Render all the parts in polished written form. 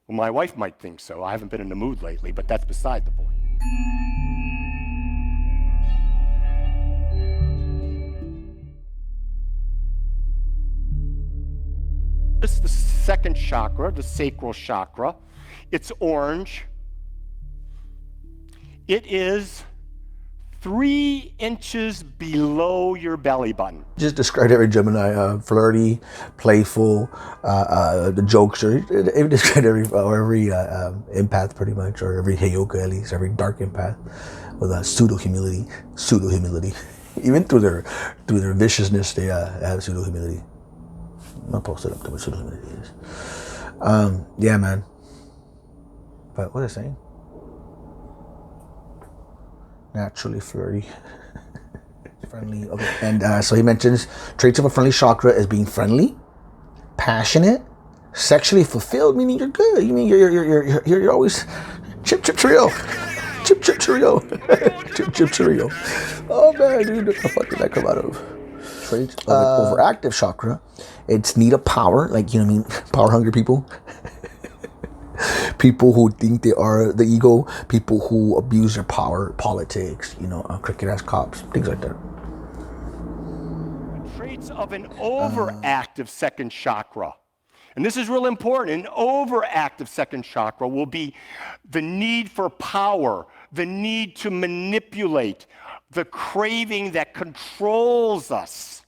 Well, my wife might think so. I haven't been in the mood lately, but that's beside the point. This is the second chakra, the sacral chakra. It's orange. It is 3 inches below your belly button. Just described every Gemini, flirty, playful, the jokester. It described every empath pretty much, or every Heyoka at least, every dark empath with a pseudo humility. Even through their viciousness, they have pseudo humility. I'll post it up to what pseudo humility is. Yeah, man. But what is it saying? Naturally flirty. Friendly. Okay. And so he mentions traits of a friendly chakra as being friendly, passionate, sexually fulfilled, meaning you're good. You mean you're always chip trio. Chip trio. chip trio. Oh man, dude, what the fuck did that come out of? Traits of an overactive chakra. It's need of power, like, you know what I mean, power hungry people. People who think they are the ego, people who abuse their power, politics, you know, crooked ass cops, things like that. Traits of an overactive second chakra. And this is real important. An overactive second chakra will be the need for power, the need to manipulate, the craving that controls us.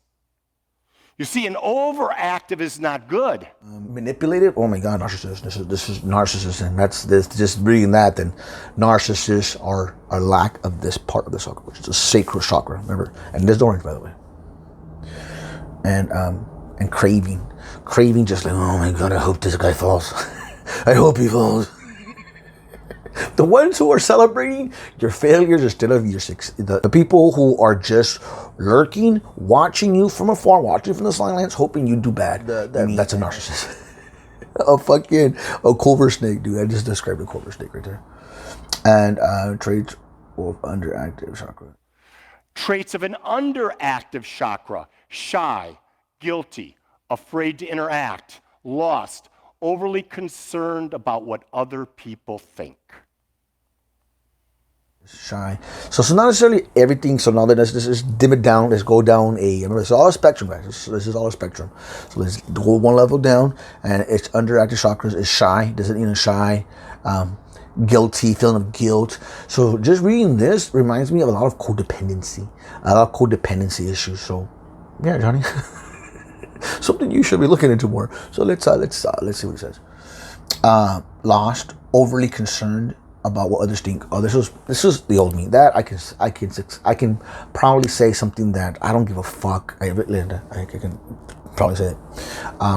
You see, an overactive is not good. Manipulated? Oh my God, narcissist. This is narcissist, and that's this. Just reading that, then narcissists are a lack of this part of the chakra, which is the sacral chakra. Remember, and there's orange, by the way. And craving, just like, oh my God, I hope this guy falls. I hope he falls. The ones who are celebrating your failures instead of your success, the people who are just lurking, watching you from afar, watching from the sidelines, hoping you do bad. That's a narcissist. a cobra snake, dude. I just described a cobra snake right there. And traits of underactive chakra. Traits of an underactive chakra: shy, guilty, afraid to interact, lost, overly concerned about what other people think. Shy. So it's not necessarily everything. So now that this is dim it down, let's go down remember, it's all a spectrum, guys. This is all a spectrum. So let's go one level down, and it's underactive chakras is shy. Does it, shy, guilty, feeling of guilt. So just reading this reminds me of a lot of codependency, issues. So yeah, Johnny, something you should be looking into more. So let's see what it says. Lost, overly concerned about what others think. Oh, this was the old me. That I can probably say something that I don't give a fuck. I can probably say it.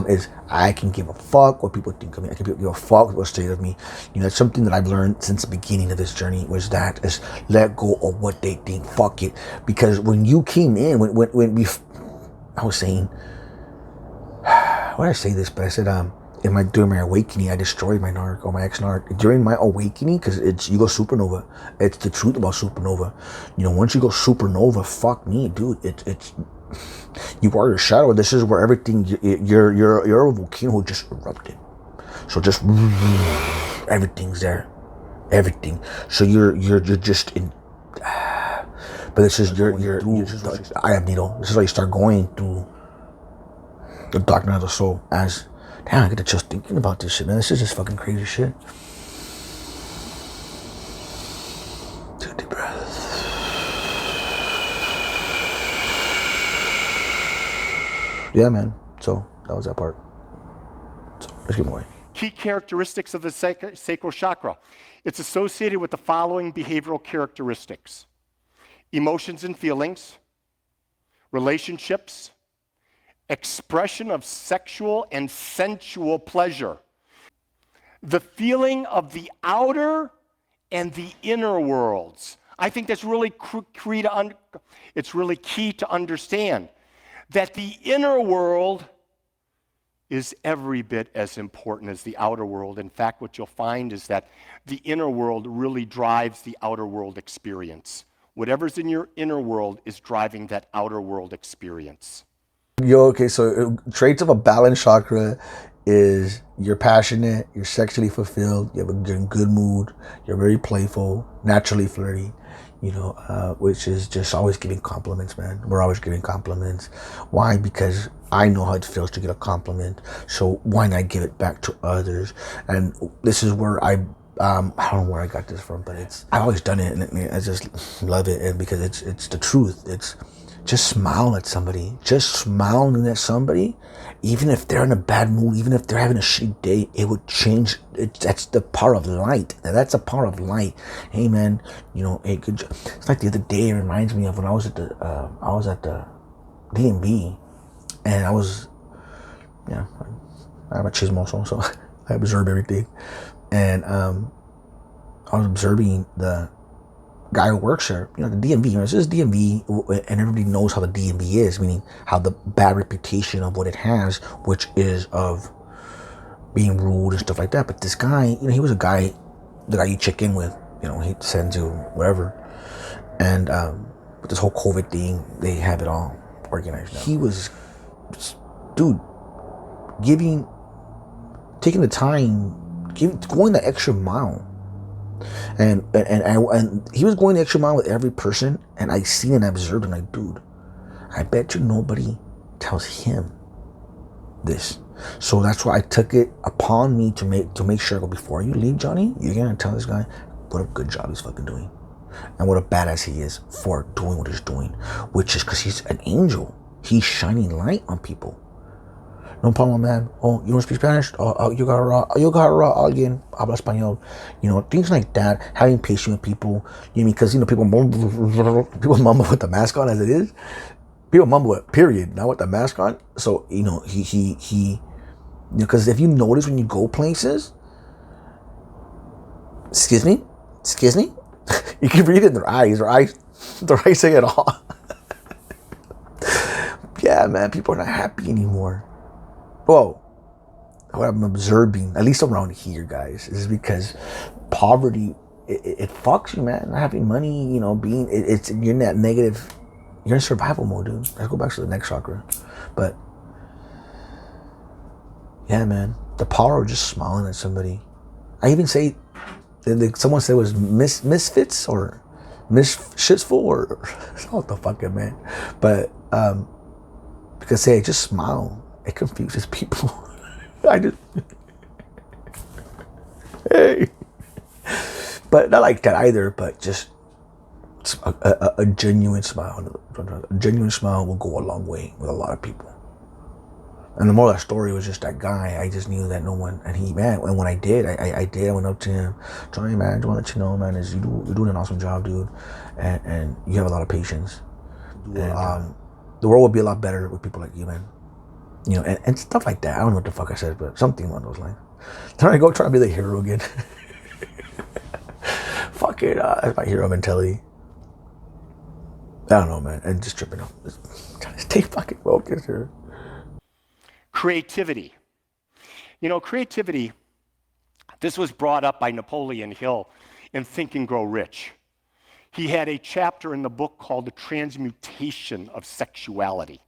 Is I can give a fuck what people think of me. I can give a fuck what state of me. That's something that I've learned since the beginning of this journey, was that is let go of what they think. Fuck it. Because when you came in, I was saying, why did I say this? But I said, during my awakening, I destroyed my narc or my ex-narc. During my awakening, because you go supernova. It's the truth about supernova. Once you go supernova, fuck me, dude. It's you are your shadow. This is where everything. You're a volcano who just erupted. So just everything's there, everything. So you're just in. But this is I have needle. This is how you start going through the dark night of the soul. As damn, I get to just thinking about this shit, man. This is just fucking crazy shit. Take a deep breath. Yeah, man. So that was that part. So let's get more. Key characteristics of the sacral chakra. It's associated with the following behavioral characteristics: emotions and feelings, relationships, expression of sexual and sensual pleasure, the feeling of the outer and the inner worlds. I think that's really it's really key to understand that the inner world is every bit as important as the outer world. In fact, what you'll find is that the inner world really drives the outer world experience. Whatever's in your inner world is driving that outer world experience. Okay, so traits of a balanced chakra is you're passionate, you're sexually fulfilled, you have you're in good mood, you're very playful, naturally flirty, you know, which is just always giving compliments, man. We're always giving compliments. Why? Because I know how it feels to get a compliment. So why not give it back to others? And this is where I don't know where I got this from, but I've always done it, and I just love it, and because it's the truth. It's just smile at somebody. Just smiling at somebody, even if they're in a bad mood, even if they're having a shitty day, it would change. That's the power of light. That's the power of light. Hey man, you know, hey, good job. It's like the other day. It reminds me of when I was at the DMV, and I was, yeah, I'm a H²o, so I observe everything, and I was observing the guy who works there, you know, the DMV, you know, it's just DMV, and everybody knows how the DMV is, meaning how the bad reputation of what it has, which is of being rude and stuff like that. But this guy, you know, he was the guy you check in with, you know, he sends you whatever. And with this whole COVID thing, they have it all organized now. He was, dude, taking the time, going the extra mile. And he was going the extra mile with every person, and I seen and observed, and like, dude, I bet you nobody tells him this. So that's why I took it upon me to make sure, before you leave, Johnny, you're gonna tell this guy what a good job he's fucking doing, and what a badass he is for doing what he's doing, which is because he's an angel. He's shining light on people. No problem, man. Oh, you don't speak Spanish? Oh, you got alguien habla español. You know, things like that. Having patience with people. You mean, because, you know, people mumble with the mask on as it is. People mumble it, period, not with the mask on. So, you know, he you know, because if you notice when you go places, excuse me, you can read it in their eyes say it all. Yeah, man, people are not happy anymore. Well, what I'm observing, at least around here, guys, is because poverty, it fucks you, man. Not having money, you know, you're in that negative, you're in survival mode, dude. Let's go back to the next chakra. But, yeah, man, the power of just smiling at somebody. I even say, someone said it was misfits or misshitsful or what the fuck, man. But, because say, just smile. It confuses people. Hey. But not like that either, but just a genuine smile. A genuine smile will go a long way with a lot of people. And the moral of that story was just that guy. I just knew that no one, and he, man, and when I did, I went up to him, Johnny, man, I just want to let you know, man, you're doing an awesome job, dude, and you have a lot of patience. And the world would be a lot better with people like you, man. You know, and stuff like that. I don't know what the fuck I said, but something along those lines. Then I go try to be the hero again. Fuck it, that's my hero mentality. I don't know, man. And just tripping off. Trying to stay fucking focused here. Creativity. You know, creativity, this was brought up by Napoleon Hill in Think and Grow Rich. He had a chapter in the book called The Transmutation of Sexuality.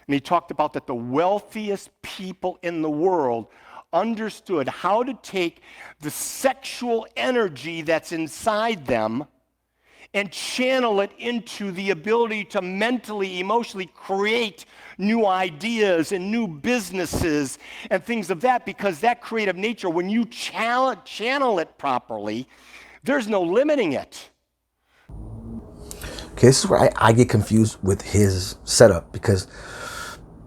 And he talked about that the wealthiest people in the world understood how to take the sexual energy that's inside them and channel it into the ability to mentally, emotionally create new ideas and new businesses and things of that, because that creative nature, when you channel it properly, there's no limiting it. Okay, this is where I get confused with his setup, because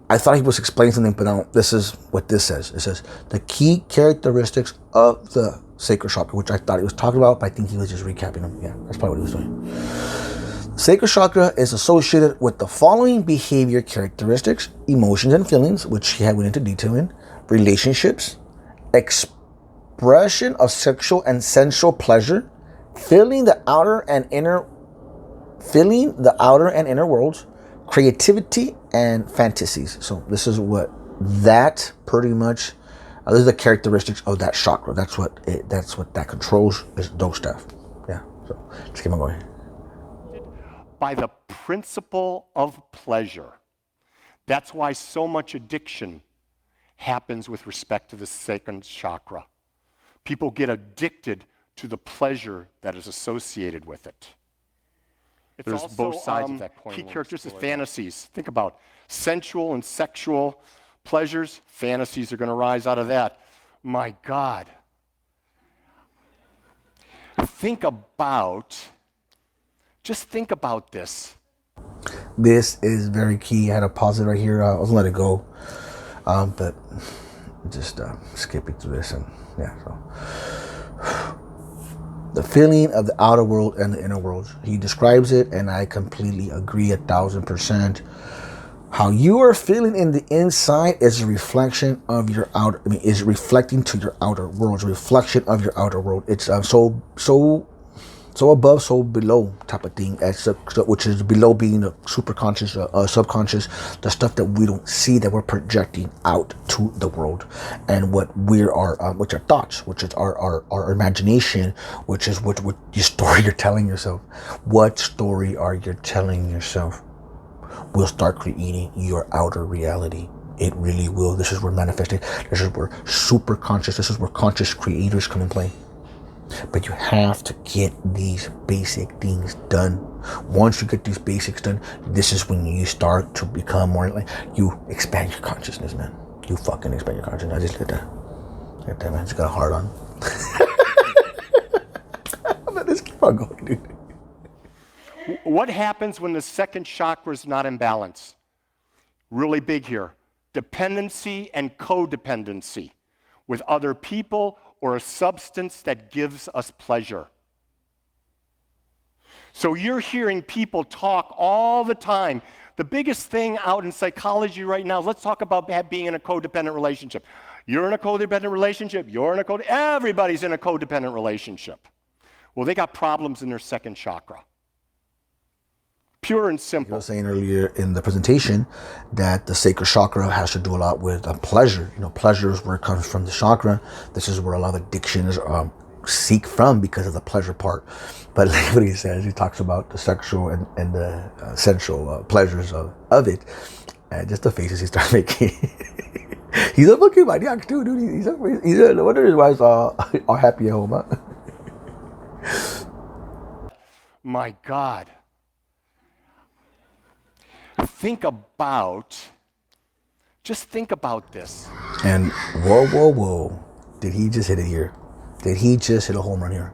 I thought he was explaining something, but no, this is what this says. It says, the key characteristics of the Sacral Chakra, which I thought he was talking about, but I think he was just recapping them. Yeah, that's probably what he was doing. Sacral Chakra is associated with the following behavior characteristics: emotions and feelings, which he had went into detail in, relationships, expression of sexual and sensual pleasure, filling the outer and inner worlds, creativity, and fantasies. So this is what that pretty much, those are the characteristics of that chakra. That's what that controls, is those stuff. Yeah, so let's keep on going. By the principle of pleasure. That's why so much addiction happens with respect to the second chakra. People get addicted to the pleasure that is associated with it. There's also, both sides of that coin. Key characteristics, fantasies. Think about sensual and sexual pleasures. Fantasies are going to rise out of that. My God. Just think about this. This is very key. I had to pause it right here. I was going to let it go. But just skipping through this. And yeah, so. The feeling of the outer world and the inner world. He describes it, and I completely agree 1,000%. How you are feeling in the inside is a reflection of your outer. Is reflecting to your outer world. It's a reflection of your outer world. It's so above, so below type of thing. Which is below being a super conscious, subconscious, the stuff that we don't see that we're projecting out to the world, and which are thoughts, which is our imagination, which is what your story you're telling yourself. What story are you telling yourself will start creating your outer reality. It really will. This is where manifesting. This is where super conscious. This is where conscious creators come in play. But you have to get these basic things done. Once you get these basics done, this is when you start to become more like, you expand your consciousness, man. You fucking expand your consciousness. I just did that. Look at that, man. Just got a heart on. Let's keep on going, dude. What happens when the second chakra is not in balance? Really big here. Dependency and codependency with other people or a substance that gives us pleasure. So you're hearing people talk all the time. The biggest thing out in psychology right now, let's talk about being in a codependent relationship. You're in a codependent relationship, everybody's in a codependent relationship. Well, they got problems in their second chakra. Pure and simple. I was saying earlier in the presentation that the sacral chakra has to do a lot with pleasure. Pleasure is where it comes from, the chakra. This is where a lot of addictions seek from because of the pleasure part. But like what he says, he talks about the sexual and the sensual pleasures of it. And just the faces he starts making. He's a fucking maniac too, dude. He's no wonder his wife's all happy at home, huh? My God. Just think about this. And whoa. Did he just hit it here? Did he just hit a home run here?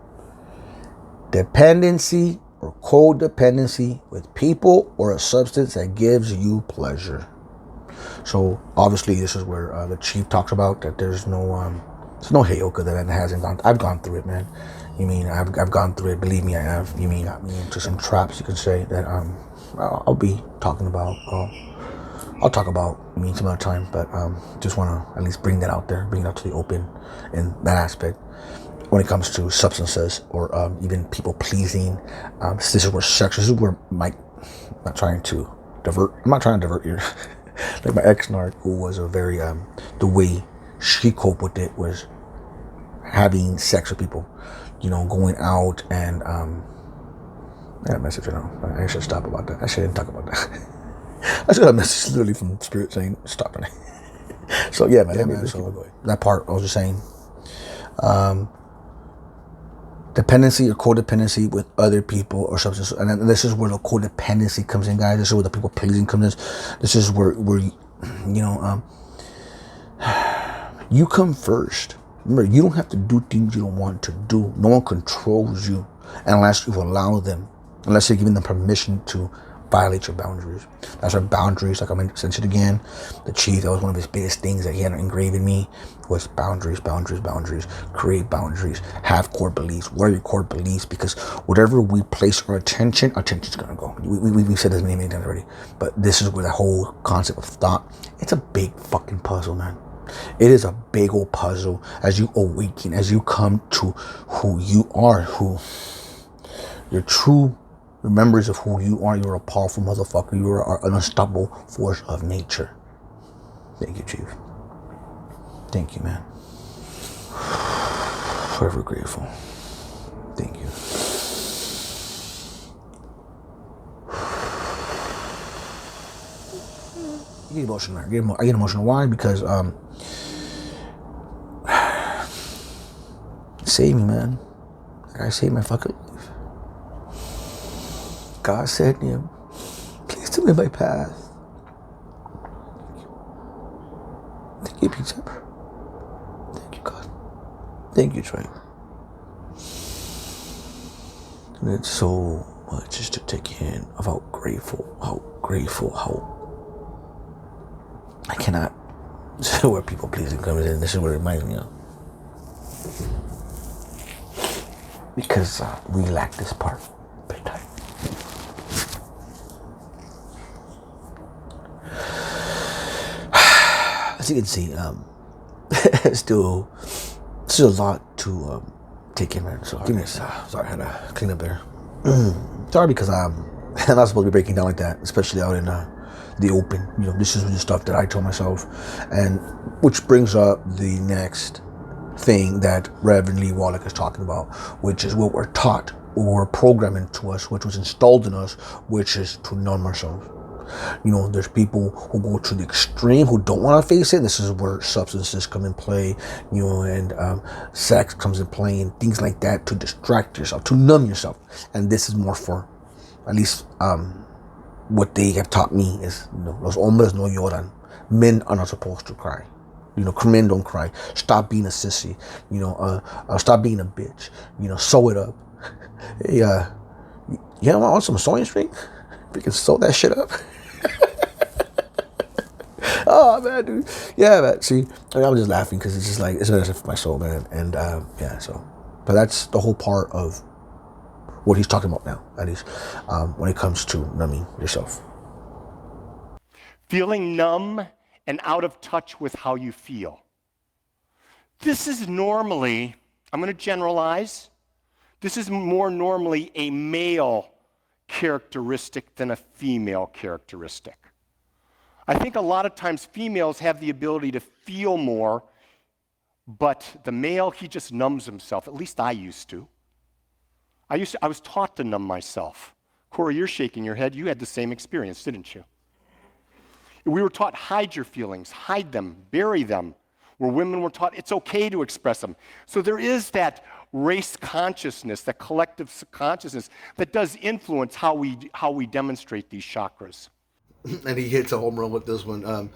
Dependency or codependency with people or a substance that gives you pleasure. So obviously this is where the chief talks about that there's no heyoka that hasn't gone. I've gone through it, man. I've gone through it. Believe me, I have. Got me into some traps, you can say, that I'll be talking about. I'll talk about some other time, but just want to at least bring that out there, bring it out to the open in that aspect. When it comes to substances or even people pleasing, this is where sex. This is where I'm not trying to divert you. Like my ex-narc, who was a very the way she coped with it was having sex with people, going out and I got a message, I should stop about that. I shouldn't talk about that. I should have a message literally from Spirit saying stop it. So yeah, man. So that part I was just saying. Dependency or codependency with other people or substances, and then this is where the codependency comes in, guys. This is where the people pleasing comes in. This is where you come first. Remember, you don't have to do things you don't want to do. No one controls you unless you allow them, unless you're giving them permission to violate your boundaries. That's our boundaries. Like I mentioned it again, the chief, that was one of his biggest things that he had engraved in me was boundaries. Create boundaries. Have core beliefs. What are your core beliefs? Because whatever we place our attention's gonna go. We've said this many times already, but this is where the whole concept of thought, it's a big fucking puzzle, man. It is a big old puzzle as you awaken, as you come to who you are, who your true remembrance of who you are. You're a powerful motherfucker. You are an unstoppable force of nature. Thank you, Chief. Thank you, man. Forever grateful. Thank you. I get emotional. I get emotional. Why? Because saved me, man. That guy saved my fucking life. God said to him, please tell me my path. Thank you, Pizza. Thank you, God. Thank you, Trey. And it's so much just to take in of how grateful, how I cannot say where people pleasing comes in. This is what it reminds me of. Because we lack this part big time. As you can see, still a lot to take in, man. So give me a sorry, I had to clean up there. Sorry, because I'm not supposed to be breaking down like that, especially out in the open. You know, this is the stuff that I told myself, and which brings up the next thing that Rev Lee Wolak is talking about, which is what we're taught or programming to us, which was installed in us, which is to numb ourselves. You know, there's people who go to the extreme who don't want to face it. This is where substances come in play, you know, and sex comes in play and things like that to distract yourself, to numb yourself. And this is more for, at least what they have taught me is, you know, los hombres no lloran. Men are not supposed to cry. You know, men don't cry. Stop being a sissy. You know, stop being a bitch. You know, sew it up. Hey, you want some sewing string? We can sew that shit up. Oh man, dude. Yeah, man. See, I mean, I'm just laughing because it's just like it's better for my soul, man. And yeah, so, but that's the whole part of what he's talking about now. That is, when it comes to numbing yourself, feeling numb and out of touch with how you feel. This is normally, I'm going to generalize. This is more normally a male characteristic than a female characteristic. I think a lot of times females have the ability to feel more, but the male, he just numbs himself. At least I used to. I was taught to numb myself. Corey, you're shaking your head. You had the same experience, didn't you? We were taught, hide your feelings, hide them, bury them, where women were taught it's okay to express them. So there is that race consciousness, that collective consciousness that does influence how we demonstrate these chakras. and he hits a home run with this one.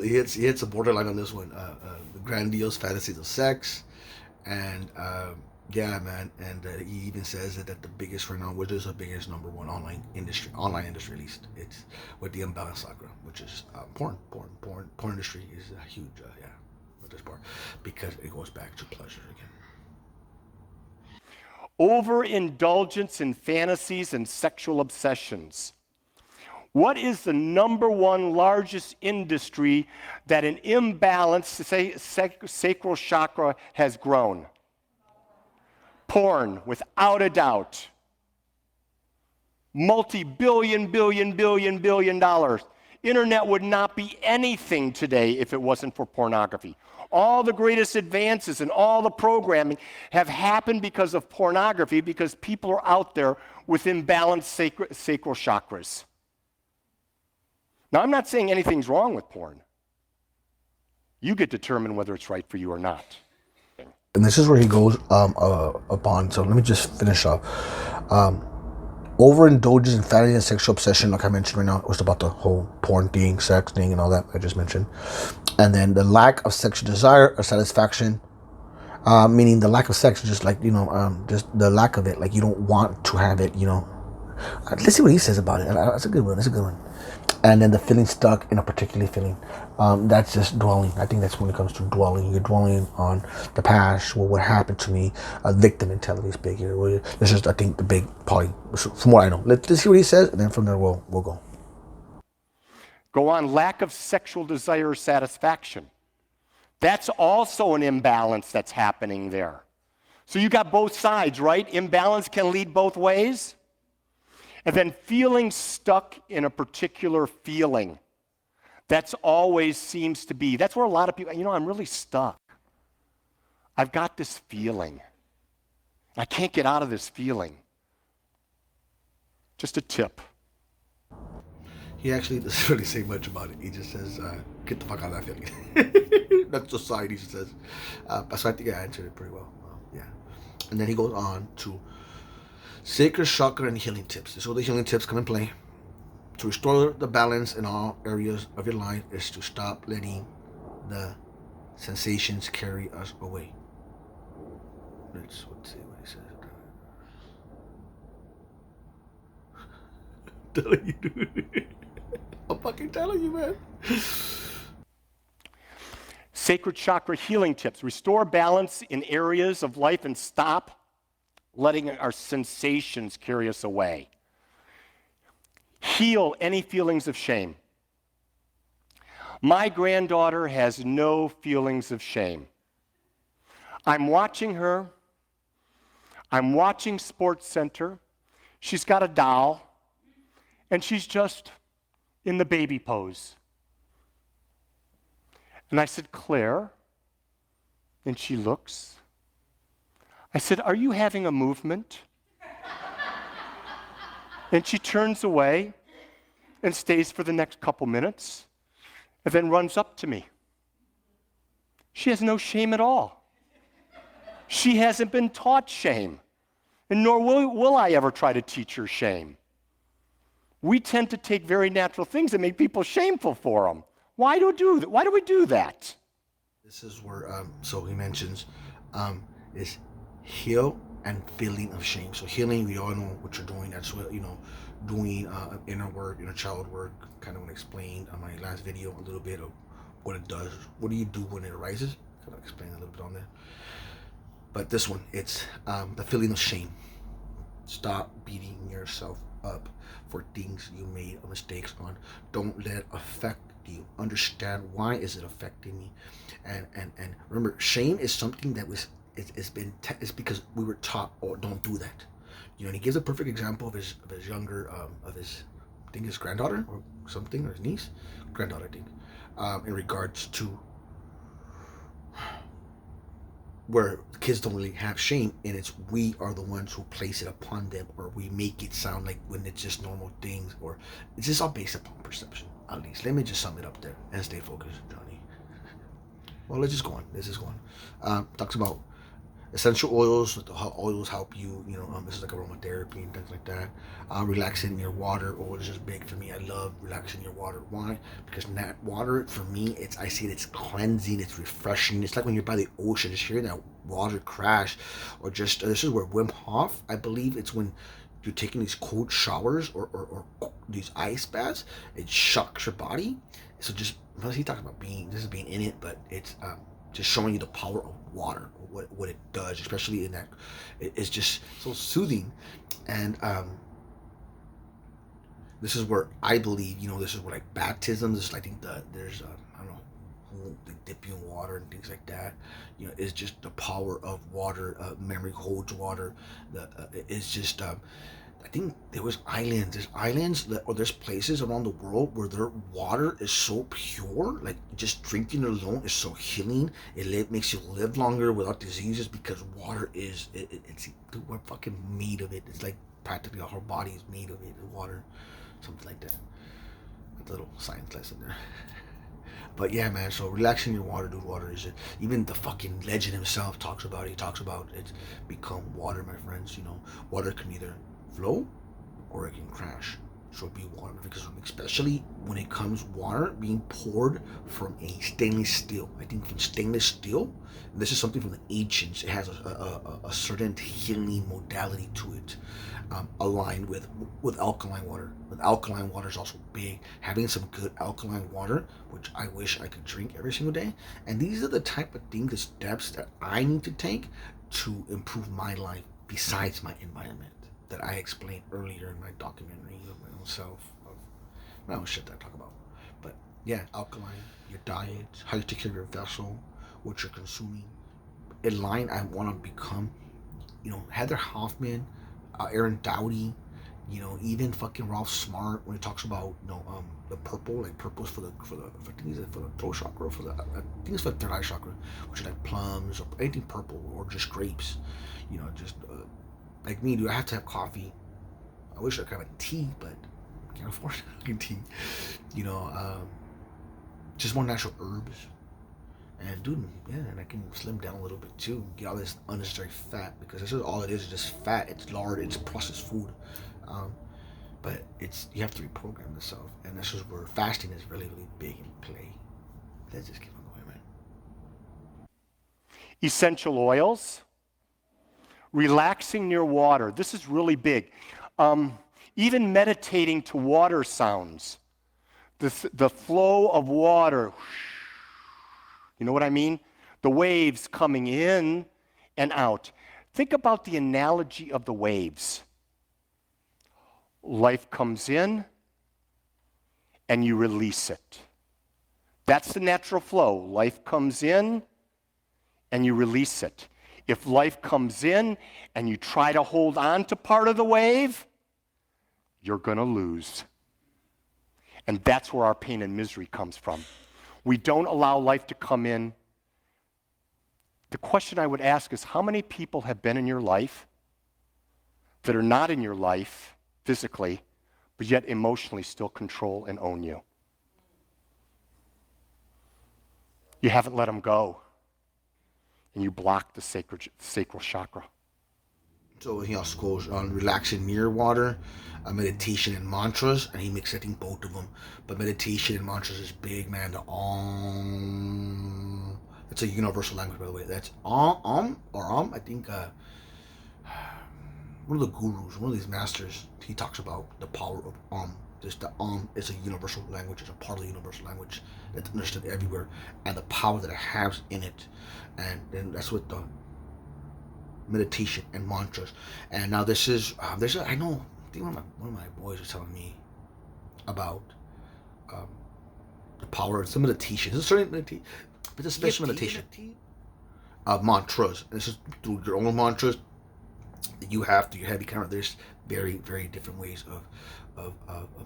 He hits a borderline on this one. The grandiose fantasies of sex, and yeah, man. And he even says that the biggest right now, which is the biggest number one online industry at least, it's with the Imbalanced Chakra, which is porn industry is a huge yeah, with this part because it goes back to pleasure again. Overindulgence in fantasies and sexual obsessions. What is the number one largest industry that an imbalanced, say, sacral chakra has grown? Porn, without a doubt. Multi-billion dollars. Internet would not be anything today if it wasn't for pornography. All the greatest advances and all the programming have happened because of pornography, because people are out there with imbalanced sacral chakras. Now, I'm not saying anything's wrong with porn. You get to determine whether it's right for you or not. And this is where he goes upon. So let me just finish up. Overindulgence in fantasy and sexual obsession, like I mentioned right now, it was about the whole porn thing, sex thing, and all that I just mentioned. And then the lack of sexual desire or satisfaction, meaning the lack of sex, just like, you know, just the lack of it, like you don't want to have it, you know. Let's see what he says about it. That's a good one. And then the feeling stuck in a particular feeling, that's just dwelling. I think that's when it comes to dwelling. You're dwelling on the past, what happened to me. Victim mentality is big here. This is, I think, the big probably from what I know. Let's see what he says, and then from there we'll go. Go on, lack of sexual desire or satisfaction. That's also an imbalance that's happening there. So you got both sides, right? Imbalance can lead both ways. And then feeling stuck in a particular feeling. That's always seems to be, that's where a lot of people, you know, I'm really stuck. I've got this feeling. I can't get out of this feeling. Just a tip. He actually doesn't really say much about it. He just says, get the fuck out of that feeling. Not society, she says. So I think I answered it pretty well. Yeah. And then he goes on to Sacral Chakra and healing tips. This is where the healing tips come in play. To restore the balance in all areas of your life is to stop letting the sensations carry us away. Let's see what he says. I'm telling you, dude. I'm fucking telling you, man. Sacred chakra healing tips. Restore balance in areas of life and stop letting our sensations carry us away. Heal any feelings of shame. My granddaughter has no feelings of shame. I'm watching her. I'm watching Sports Center. She's got a doll, and she's just in the baby pose. And I said, Claire, and she looks. I said, are you having a movement? And she turns away and stays for the next couple minutes and then runs up to me. She has no shame at all. She hasn't been taught shame, and nor will I ever try to teach her shame. We tend to take very natural things and make people shameful for them. Why do we do that? This is where, so he mentions, is heal and feeling of shame. So healing, we all know what you're doing. That's what, doing inner work, inner child work. Kind of want to explain on my last video a little bit of what it does. What do you do when it arises? Kind of explain a little bit on there. But this one, it's the feeling of shame. Stop beating yourself up for things you made mistakes on. Don't let it affect you. Understand why is it affecting me, and remember, shame is something that it's because we were taught, or don't do that. And he gives a perfect example of his younger I think his granddaughter or something, or his niece, granddaughter, I think, in regards to where kids don't really have shame, and it's we are the ones who place it upon them, or we make it sound like when it's just normal things, or it's just all based upon perception. At least let me just sum it up there and stay focused, Johnny. Well, let's just go on. Talks about essential oils, how oils help you, this is like aromatherapy and things like that. Relaxing your water oil is just big for me. I love relaxing your water. Why? Because that water, for me, I see it's cleansing, it's refreshing. It's like when you're by the ocean, just hearing that water crash, or just, this is where Wim Hof, I believe it's when you're taking these cold showers or these ice baths, it shocks your body. So just, he talks about being in it, but it's just showing you the power of water, what it does, especially in that it's just so soothing. And this is where I believe, this is where like baptisms, I think there's I don't know, they dip you in water and things like that. It's just the power of water. Memory holds water. It's just I think there's islands or there's places around the world where their water is so pure, like just drinking it alone is so healing. It makes you live longer without diseases, because water is, it's we're fucking made of it. It's like practically our whole body is made of it, water, something like that. A little science lesson there. But yeah, man, so relaxing your water, dude. Water is it. Even the fucking legend himself talks about it. He talks about it's become water, my friends. Water can either flow or it can crash. So be water, because especially when it comes water being poured from a stainless steel. I think from stainless steel, and this is something from the ancients. It has a certain healing modality to it, aligned with alkaline water. With alkaline water is also big. Having some good alkaline water, which I wish I could drink every single day. And these are the type of things, the steps that I need to take to improve my life besides my environment, that I explained earlier in my documentary of my own self, of my own shit that I talk about. But yeah, alkaline, your diet, how you take care of your vessel, what you're consuming. In line, I want to become, Heather Hoffman, Aaron Dowdy, even fucking Ralph Smart, when he talks about, the purple, like purple's for the I think it's for the throat chakra, I think it's for the third eye chakra, which is like plums or anything purple, or just grapes, like me, do I have to have coffee? I wish I could have a tea, but I can't afford fucking tea. Just more natural herbs. And dude, yeah, and I can slim down a little bit too, get all this unnecessary fat, because this is all it is just fat. It's lard, it's processed food. Um, but it's, you have to reprogram yourself, and this is where fasting is really, really big in play. Let's just keep on going, man. Essential oils, relaxing near water. This is really big. Even meditating to water sounds. The flow of water. You know what I mean? The waves coming in and out. Think about the analogy of the waves. Life comes in and you release it. That's the natural flow. Life comes in and you release it. If life comes in and you try to hold on to part of the wave, you're going to lose. And that's where our pain and misery comes from. We don't allow life to come in. The question I would ask is, how many people have been in your life that are not in your life physically, but yet emotionally still control and own you? You haven't let them go, and you block the sacral chakra. So he also goes on relaxing near water, meditation and mantras, and he mixes, I think, both of them. But meditation and mantras is big, man. The Om. It's a universal language, by the way. That's Om. I think one of the gurus, one of these masters, he talks about the power of Om. Just the Om is a universal language. It's a part of the universal language that's understood everywhere, and the power that it has in it. And then that's what the meditation and mantras. And now this is I know, I think one of my boys was telling me about the power of some meditation. It's a certain meditation, but it's a special meditation. Mantras. This is through your own mantras that you have to your head. There's very, very different ways of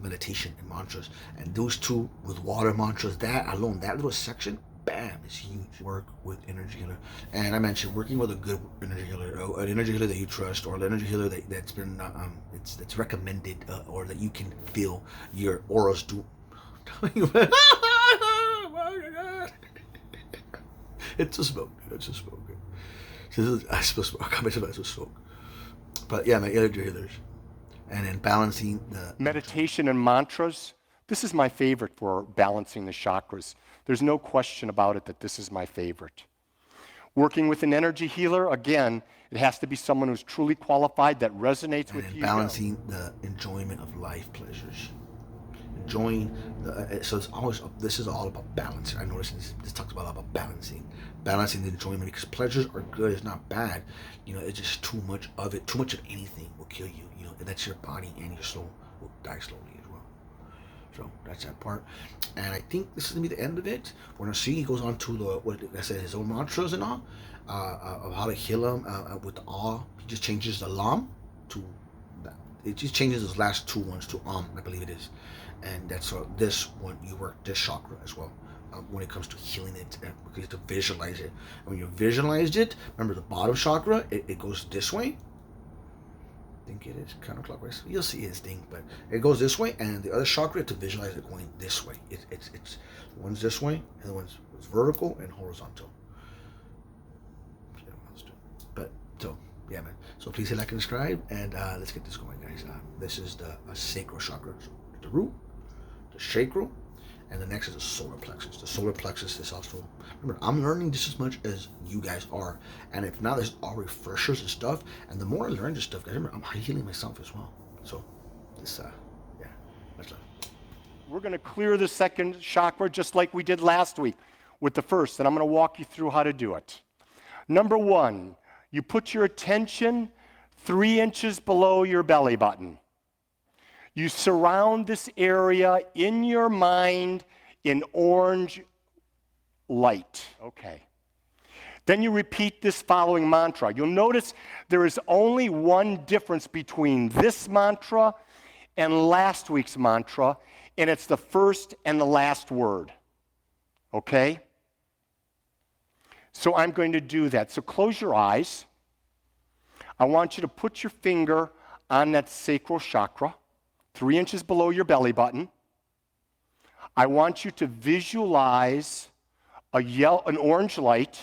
meditation and mantras. And those two with water mantras, that alone, that little section, bam, is huge. Work with energy healer. And I mentioned working with a good energy healer, an energy healer that you trust, or an energy healer that's been that's recommended, or that you can feel your auras do. Oh my God. It's a smoke. It's a smoke. I suppose I can't mention that it's a smoke. But yeah, my energy healers. And then balancing the meditation and mantras. This is my favorite for balancing the chakras. There's no question about it that this is my favorite. Working with an energy healer, again, it has to be someone who's truly qualified, that resonates with you. Balancing the enjoyment of life pleasures. Enjoying so it's always, this is all about balance. I noticed this talks about balancing the enjoyment, because pleasures are good, it's not bad. You know, it's just too much of it. Too much of anything will kill you. You know, and that's your body and your soul will die slowly as well. So that's that part. And I think this is gonna be the end of it. We're gonna see. He goes on to what I said, his own mantras and all, of how to heal him with the awe. He just changes the lam to that. It just changes those last two ones to I believe it is. And that's this one, you work this chakra as well, when it comes to healing it, because you have to visualize it. And when you visualized it, remember the bottom chakra, it goes this way. I think it is counterclockwise. You'll see his thing, but it goes this way, and the other chakra, to visualize it going this way. It's one's this way, and the one's vertical and horizontal. But so yeah, man. So please hit like and subscribe, and let's get this going, guys. This is the sacral chakra, the root, the sacral, and the next is the solar plexus. The solar plexus is also, remember, I'm learning just as much as you guys are. And if not, there's all refreshers and stuff. And the more I learn this stuff, guys, remember, I'm healing myself as well. So this, yeah, much love. We're going to clear the second chakra just like we did last week with the first, and I'm going to walk you through how to do it. Number one, you put your attention 3 inches below your belly button. You surround this area in your mind in orange light. Okay. Then you repeat this following mantra. You'll notice there is only one difference between this mantra and last week's mantra, and it's the first and the last word. Okay? So I'm going to do that. So close your eyes. I want you to put your finger on that sacral chakra, 3 inches below your belly button. I want you to visualize an orange light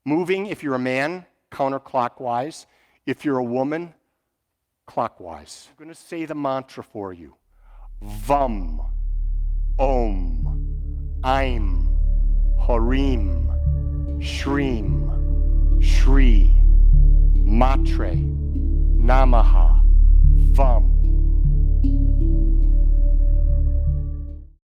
moving, if you're a man, counterclockwise. If you're a woman, clockwise. I'm going to say the mantra for you. Vam, Om, Aim, Harim, Shreem, Shri, Matre, Namaha.